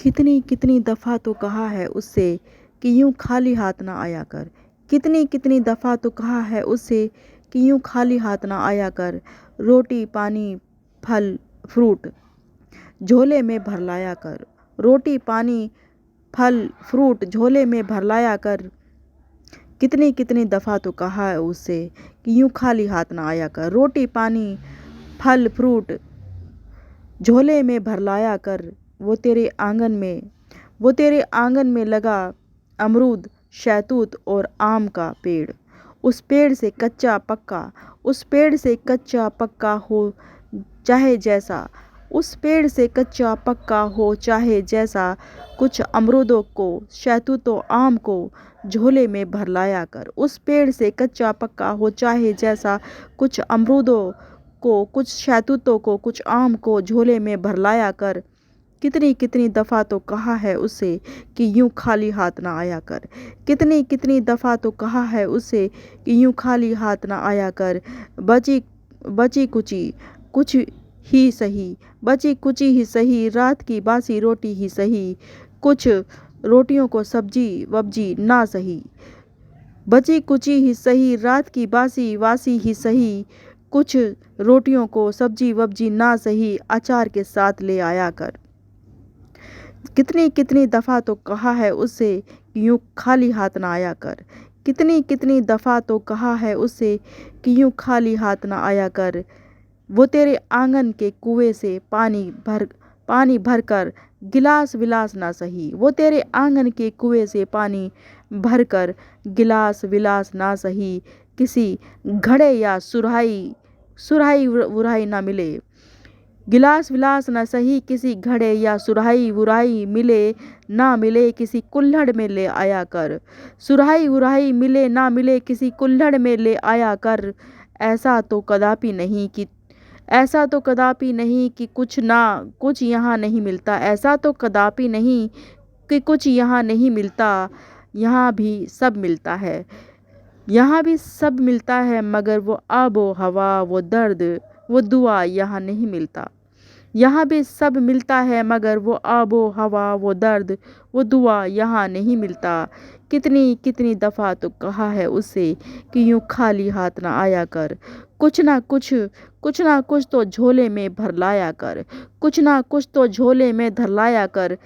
कितनी कितनी दफ़ा तो कहा है उससे कि यूँ खाली हाथ ना आया कर। कितनी कितनी दफ़ा तो कहा है उससे कि यूँ खाली हाथ ना आया कर। रोटी पानी फल फ्रूट झोले में भर लाया कर। रोटी पानी फल फ्रूट झोले में भर लाया कर। कितनी कितनी दफ़ा तो कहा है उससे कि यूँ खाली हाथ ना आया कर। रोटी पानी फल फ्रूट झोले में भर लाया कर। वो तेरे आंगन में लगा अमरूद शहतूत और आम का पेड़। उस पेड़ से कच्चा पक्का हो चाहे जैसा। उस पेड़ से कच्चा पक्का हो चाहे जैसा। कुछ अमरूदों को शहतूतों आम को झोले में भर लाया कर। उस पेड़ से कच्चा पक्का हो चाहे जैसा। कुछ अमरूदों को कुछ शहतूतों को कुछ आम को झोले में भर लाया कर। कितनी कितनी दफ़ा तो कहा है उससे कि यूँ खाली हाथ ना आया कर। कितनी कितनी दफ़ा तो कहा है उससे कि यूँ खाली हाथ ना आया कर। बची कुची ही सही रात की बासी रोटी ही सही। कुछ रोटियों को सब्जी वब्जी ना सही। बची कुची ही सही रात की वासी ही सही। कुछ रोटियों को सब्जी वब्जी ना सही अचार के साथ ले आया कर। कितनी कितनी दफ़ा तो कहा है उससे कि यूँ खाली हाथ ना आया कर। कितनी कितनी दफ़ा तो कहा है उससे कि यूँ खाली हाथ ना आया कर। वो तेरे आंगन के कुएं से पानी भर कर गिलास विलास ना सही। वो तेरे आंगन के कुएं से पानी भर कर गिलास विलास ना सही। किसी घड़े या सुराही वुराही ना मिले। गिलास विलास न सही किसी घड़े या सुराही वुराही ना मिले किसी कुल्हड़ में ले आया कर। सुराही वुराही मिले ना मिले किसी कुल्हड़ में ले आया कर। ऐसा तो कदापि नहीं कि कुछ यहाँ नहीं मिलता। ऐसा तो कदापि नहीं कि कुछ यहाँ नहीं मिलता। यहाँ भी सब मिलता है मगर वो आबो हवा वो दर्द वो दुआ यहाँ नहीं मिलता। यहाँ भी सब मिलता है मगर वो आबो हवा वो दर्द वो दुआ यहाँ नहीं मिलता। कितनी कितनी दफ़ा तो कहा है उससे कि यूँ खाली हाथ ना आया कर। कुछ ना कुछ तो झोले में भर लाया कर। कुछ ना कुछ तो झोले में धर लाया कर।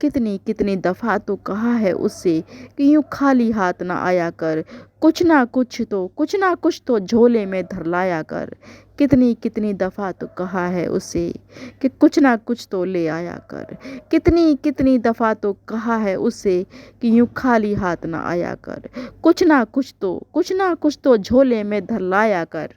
कितनी कितनी दफ़ा तो कहा है उससे कि यूँ खाली हाथ ना आया कर। कुछ ना कुछ तो झोले में धर लाया कर। कितनी कितनी दफ़ा तो कहा है उससे कि कुछ ना कुछ तो ले आया कर। कितनी कितनी दफ़ा तो कहा है उससे कि यूँ खाली हाथ ना आया कर। कुछ ना कुछ तो झोले में धर लाया कर।